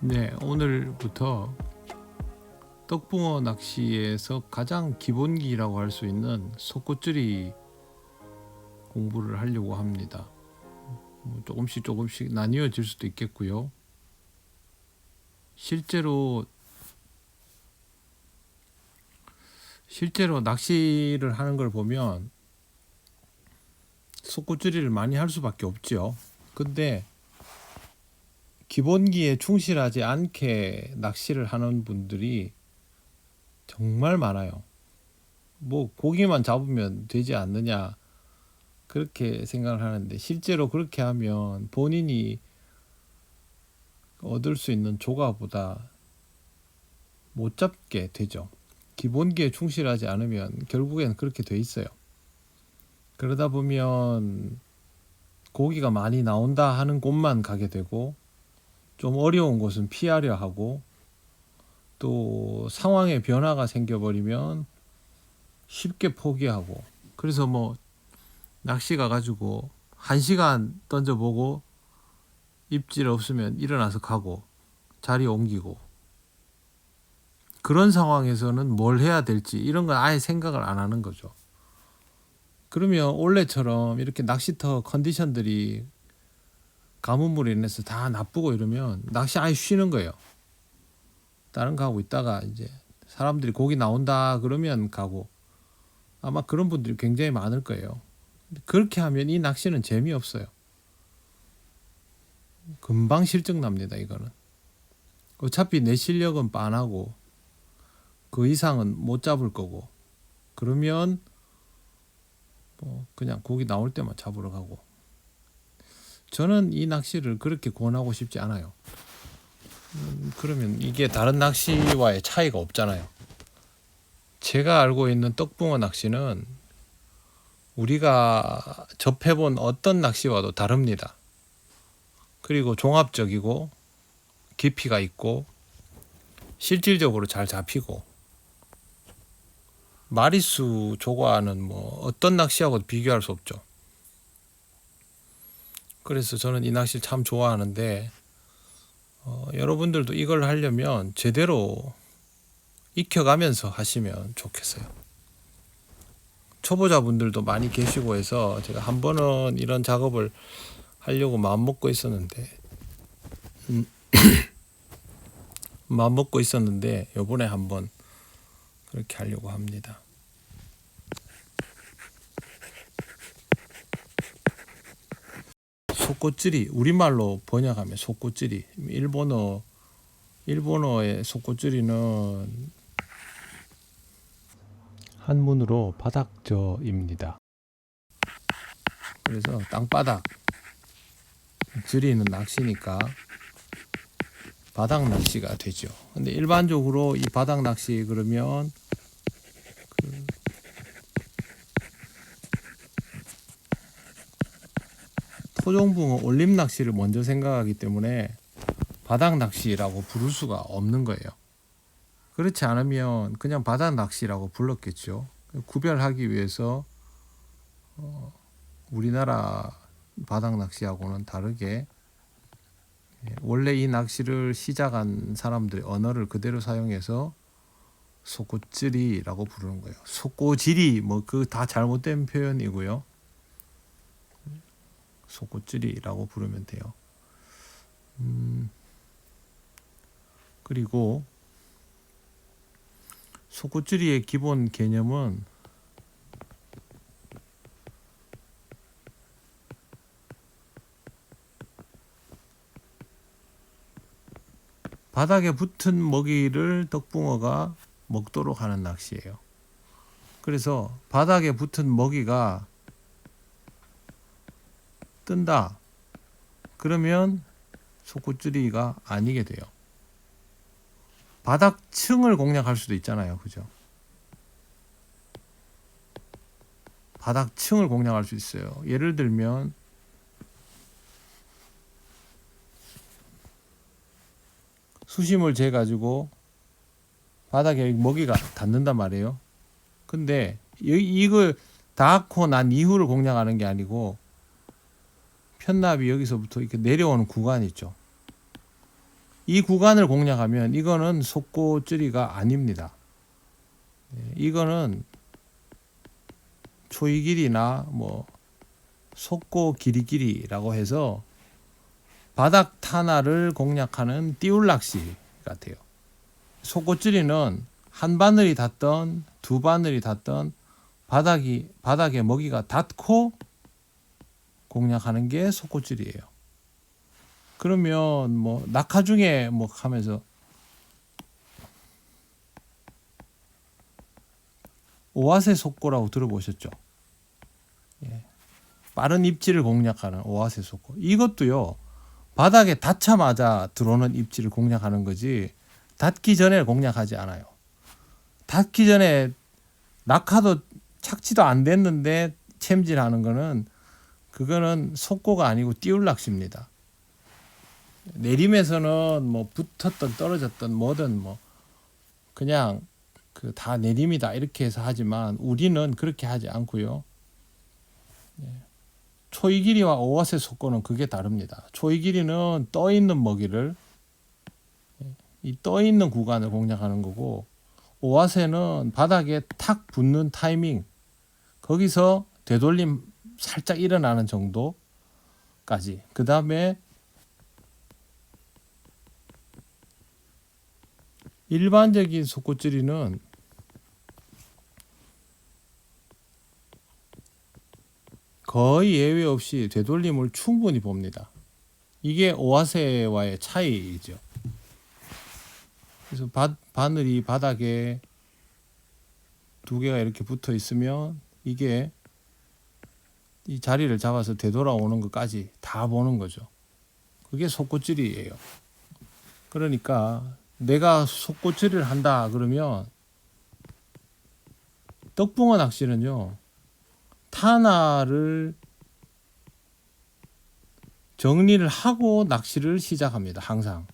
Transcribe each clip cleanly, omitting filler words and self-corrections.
네, 오늘부터 떡붕어 낚시에서 가장 기본기라고 할 수 있는 속꽃줄이 공부를 하려고 합니다. 조금씩 나뉘어질 수도 있겠고요. 실제로 낚시를 하는 걸 보면 속꽃줄이를 많이 할 수밖에 없죠. 근데 기본기에 충실하지 않게 낚시를 하는 분들이 정말 많아요. 뭐 고기만 잡으면 되지 않느냐 그렇게 생각을 하는데, 실제로 그렇게 하면 본인이 얻을 수 있는 조과보다 못 잡게 되죠. 기본기에 충실하지 않으면 결국엔 그렇게 돼 있어요. 그러다 보면 고기가 많이 나온다 하는 곳만 가게 되고, 좀 어려운 곳은 피하려 하고, 또 상황의 변화가 생겨버리면 쉽게 포기하고, 그래서 뭐 낚시 가가지고 1시간 던져보고 입질 없으면 일어나서 가고 자리 옮기고, 그런 상황에서는 뭘 해야 될지 이런 건 아예 생각을 안 하는 거죠. 그러면 원래처럼 이렇게 낚시터 컨디션들이 가뭄으로 인해서 다 나쁘고 이러면 낚시 아예 쉬는 거예요. 다른 거 하고 있다가 이제 사람들이 고기 나온다 그러면 가고, 아마 그런 분들이 굉장히 많을 거예요. 그렇게 하면 이 낚시는 재미없어요. 금방 실증 납니다. 이거는 어차피 내 실력은 빤하고 그 이상은 못 잡을 거고, 그러면 뭐 그냥 고기 나올 때만 잡으러 가고, 저는 이 낚시를 그렇게 권하고 싶지 않아요. 그러면 이게 다른 낚시와의 차이가 없잖아요. 제가 알고 있는 떡붕어 낚시는 우리가 접해본 어떤 낚시와도 다릅니다. 그리고 종합적이고 깊이가 있고 실질적으로 잘 잡히고, 마리수 조과는 뭐 어떤 낚시하고도 비교할 수 없죠. 그래서 저는 이 낚시를 참 좋아하는데, 여러분들도 이걸 하려면 제대로 익혀가면서 하시면 좋겠어요. 초보자분들도 많이 계시고 해서 제가 한 번은 이런 작업을 하려고 마음먹고 있었는데 요번에 한번 그렇게 하려고 합니다. 속꽃줄이, 우리말로 번역하면 속꽃줄이, 일본어의 속꽃줄이는 한문으로 바닥저입니다. 그래서 땅바닥 줄이는 낚시니까 바닥 낚시가 되죠. 근데 일반적으로 이 바닥 낚시 그러면 토종붕어 올림 낚시를 먼저 생각하기 때문에 바닥 낚시라고 부를 수가 없는 거예요. 그렇지 않으면 그냥 바닥 낚시라고 불렀겠죠. 구별하기 위해서 우리나라 바닥 낚시하고는 다르게 원래 이 낚시를 시작한 사람들의 언어를 그대로 사용해서 속꽃질이라고 부르는 거예요. 속고질이 뭐 그 다 잘못된 표현이고요. 속꽃질이라고 부르면 돼요. 그리고 속꽃질이의 기본 개념은 바닥에 붙은 먹이를 떡붕어가 먹도록 하는 낚시예요. 그래서 바닥에 붙은 먹이가 뜬다 그러면 속꽃줄이가 아니게 돼요. 바닥층을 공략할 수도 있잖아요. 그죠? 바닥층을 공략할 수 있어요. 예를 들면 수심을 재 가지고 바닥에 먹이가 닿는단 말이에요. 근데 이걸 닿고 난 이후를 공략하는 게 아니고, 편납이 여기서부터 이렇게 내려오는 구간이 있죠. 이 구간을 공략하면 이거는 속고줄이가 아닙니다. 이거는 초이길이나 뭐 속고 길이길이라고 해서 바닥 탄화를 공략하는 띄울 낚시 같아요. 속고줄이는 한 바늘이 닿던 두 바늘이 닿던 바닥에 먹이가 닿고 공략하는 게 속고줄이에요. 그러면 뭐 낙하 중에 뭐 하면서 오아세 속고라고 들어보셨죠? 예. 빠른 입질을 공략하는 오아세 속고. 이것도요. 바닥에 닿자마자 들어오는 입질을 공략하는 거지 닿기 전에 공략하지 않아요. 닿기 전에 낙하도 착지도 안 됐는데 챔질하는 거는 그거는 속고가 아니고 띄울 낚시입니다. 내림에서는 뭐 붙었던 떨어졌던 뭐든 뭐 그냥 그 다 내림이다 이렇게 해서 하지만 우리는 그렇게 하지 않고요. 초이 길이와 오아세 속고는 그게 다릅니다. 초이 길이는 떠 있는 먹이를 이 떠 있는 구간을 공략하는 거고 오아세는 바닥에 탁 붙는 타이밍 거기서 되돌림 살짝 일어나는 정도까지. 그 다음에 일반적인 속고줄이는 거의 예외 없이 되돌림을 충분히 봅니다. 이게 오아세와의 차이죠. 그래서 바늘이 바닥에 두 개가 이렇게 붙어 있으면 이게 이 자리를 잡아서 되돌아오는 것까지 다 보는 거죠. 그게 속고줄이에요. 그러니까 내가 속고줄이를 한다 그러면 떡붕어 낚시는요. 탄화를 정리를 하고 낚시를 시작합니다. 항상.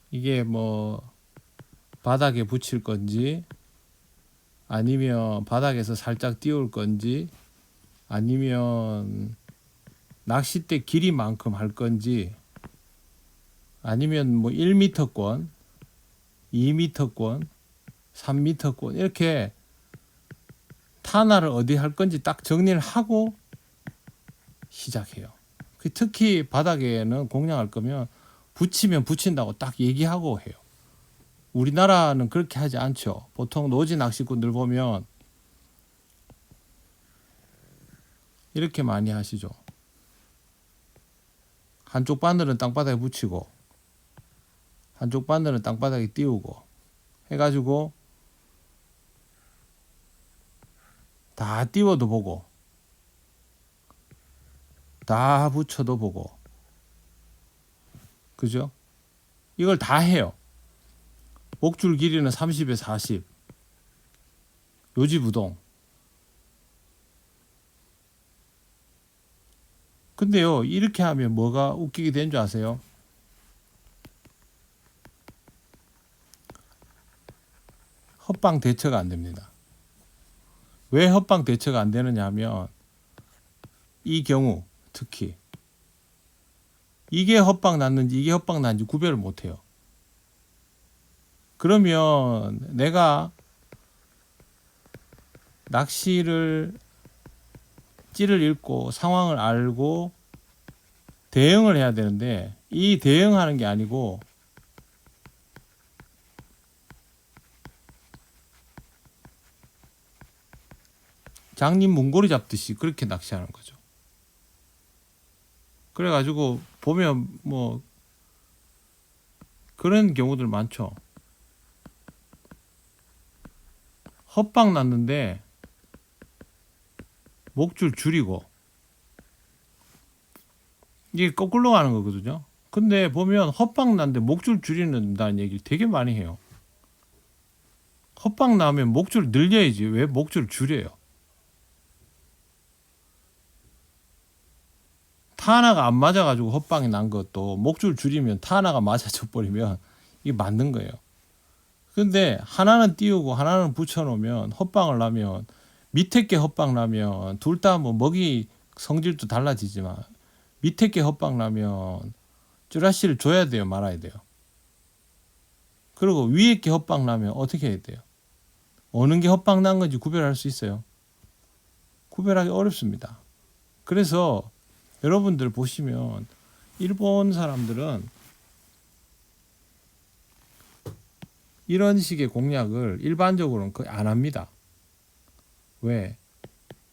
이게 뭐 바닥에 붙일 건지 아니면 바닥에서 살짝 띄울 건지 아니면 낚싯대 길이만큼 할 건지 아니면 뭐 1m권, 2m권, 3m권 이렇게 탄화를 어디 할 건지 딱 정리를 하고 시작해요. 특히 바닥에는 공략할 거면 붙이면 붙인다고 딱 얘기하고 해요. 우리나라는 그렇게 하지 않죠. 보통 노지 낚시꾼들 보면 이렇게 많이 하시죠. 한쪽 바늘은 땅바닥에 붙이고 한쪽 바늘은 땅바닥에 띄우고 해가지고 다 띄워도 보고 다 붙여도 보고 그죠? 이걸 다 해요. 목줄 길이는 30에 40 요지부동. 근데요 이렇게 하면 뭐가 웃기게 된 줄 아세요? 헛방 대처가 안 됩니다. 왜 헛방 대처가 안 되느냐 하면 이 경우 특히 이게 헛방 났는지 이게 헛방 났는지 구별을 못 해요. 그러면 내가 낚시를 찌를 읽고 상황을 알고 대응을 해야 되는데 이 대응하는 게 아니고 장님 문고리 잡듯이 그렇게 낚시하는 거죠. 그래가지고 보면 뭐 그런 경우들 많죠. 헛방 났는데 목줄 줄이고 이게 거꾸로 가는 거거든요. 근데 보면 헛방 났는데 목줄 줄이는다는 얘기를 되게 많이 해요. 헛방 나면 목줄 늘려야지 왜 목줄 줄여요? 탄화가 안 맞아가지고 헛방이 난 것도 목줄 줄이면 탄화가 맞아져 버리면 이게 맞는 거예요. 근데 하나는 띄우고 하나는 붙여놓으면 헛방을 나면 밑에 게 헛방 나면 둘 다 뭐 먹이 성질도 달라지지만 밑에 게 헛방 나면 쭈라시를 줘야 돼요, 말아야 돼요? 그리고 위에 게 헛방 나면 어떻게 해야 돼요? 어느 게 헛방 난 건지 구별할 수 있어요? 구별하기 어렵습니다. 그래서 여러분들 보시면 일본 사람들은 이런 식의 공략을 일반적으로는 거의 안 합니다. 왜?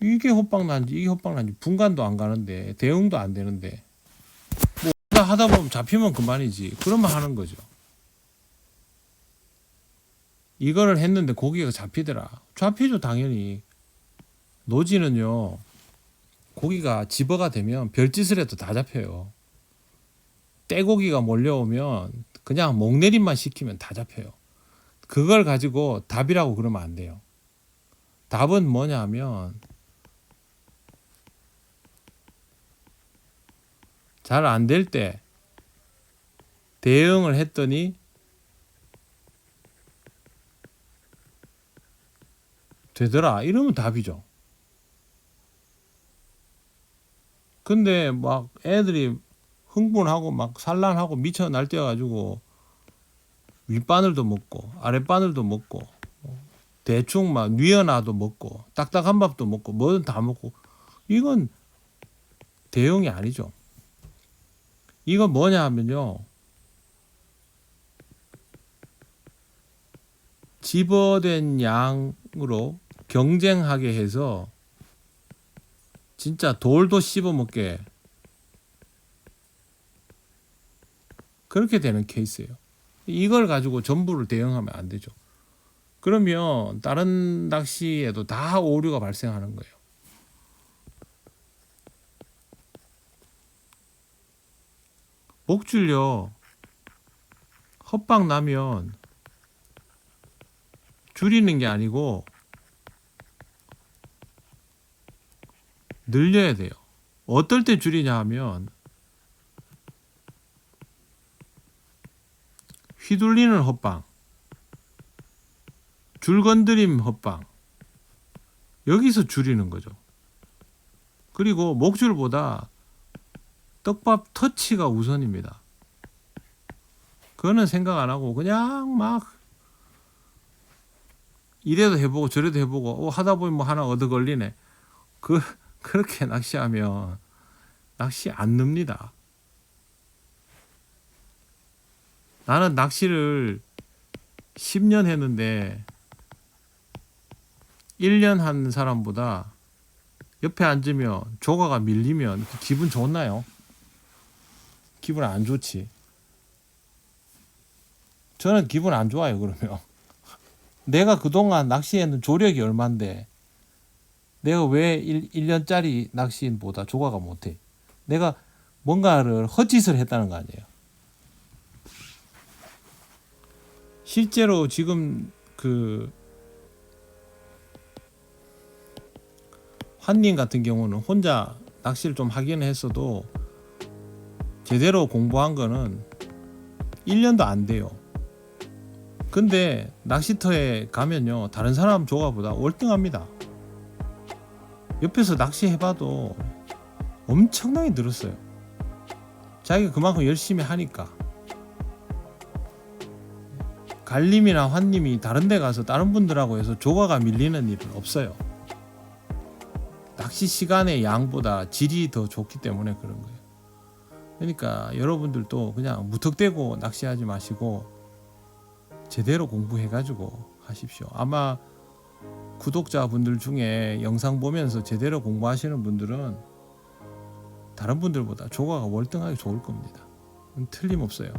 이게 헛방 난지 이게 헛방 난지 분간도 안 가는데 대응도 안 되는데 뭐 하다 보면 잡히면 그만이지. 그러면 하는 거죠. 이거를 했는데 고기가 잡히더라. 잡히죠, 당연히. 노지는요, 고기가 집어가 되면 별짓을 해도 다 잡혀요. 떼고기가 몰려오면 그냥 목내림만 시키면 다 잡혀요. 그걸 가지고 답이라고 그러면 안 돼요. 답은 뭐냐 하면 잘 안 될 때 대응을 했더니 되더라. 이러면 답이죠. 근데 막 애들이 흥분하고 막 산란하고 미쳐 날뛰어가지고 윗바늘도 먹고 아랫바늘도 먹고 대충 막 뉘어놔도 먹고 딱딱한 밥도 먹고 뭐든 다 먹고 이건 대응이 아니죠. 이건 뭐냐 하면요, 집어된 양으로 경쟁하게 해서 진짜 돌도 씹어 먹게 그렇게 되는 케이스예요. 이걸 가지고 전부를 대응하면 안 되죠. 그러면 다른 낚시에도 다 오류가 발생하는 거예요. 목줄요, 헛방 나면 줄이는 게 아니고 늘려야 돼요. 어떨 때 줄이냐 하면 휘둘리는 헛방, 줄 건드림 헛방, 여기서 줄이는 거죠. 그리고 목줄보다 떡밥 터치가 우선입니다. 그거는 생각 안 하고 그냥 막 이래도 해보고 저래도 해보고 하다 보면 뭐 하나 얻어 걸리네. 그렇게 낚시하면 낚시 안 늡니다. 나는 낚시를 10년 했는데 1년 한 사람보다 옆에 앉으면 조가가 밀리면 기분 좋나요? 기분 안 좋지. 저는 기분 안 좋아요. 그러면 내가 그동안 낚시했는 조력이 얼만데 내가 왜 1년짜리 낚시인보다 조가가 못해? 내가 뭔가를 헛짓을 했다는 거 아니에요. 실제로 지금 그 환님 같은 경우는 혼자 낚시를 좀 하긴 했어도 제대로 공부한 거는 1년도 안 돼요. 근데 낚시터에 가면요, 다른 사람 조가보다 월등합니다. 옆에서 낚시해봐도 엄청나게 늘었어요. 자기가 그만큼 열심히 하니까. 갈림이나 환님이 다른 데 가서 다른 분들하고 해서 조가가 밀리는 일은 없어요. 낚시 시간의 양보다 질이 더 좋기 때문에 그런 거예요. 그러니까 여러분들도 그냥 무턱대고 낚시하지 마시고 제대로 공부해가지고 하십시오. 아마 구독자분들 중에 영상 보면서 제대로 공부하시는 분들은 다른 분들보다 조가가 월등하게 좋을 겁니다. 틀림없어요.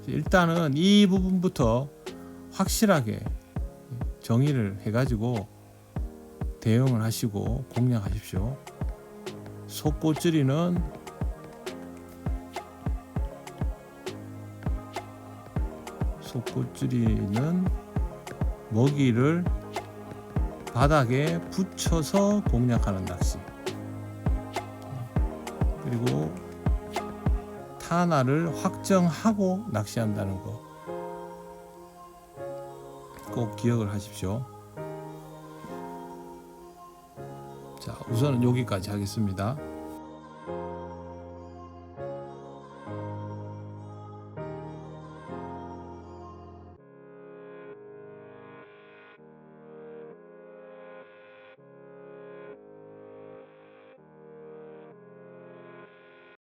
일단은 이 부분부터 확실하게 정의를 해가지고 대응을 하시고 공략하십시오. 속꼬투리는 먹이를 바닥에 붙여서 공략하는 낚시, 그리고 타나를 확정하고 낚시한다는 거 꼭 기억을 하십시오. 자, 우선은 여기까지 하겠습니다.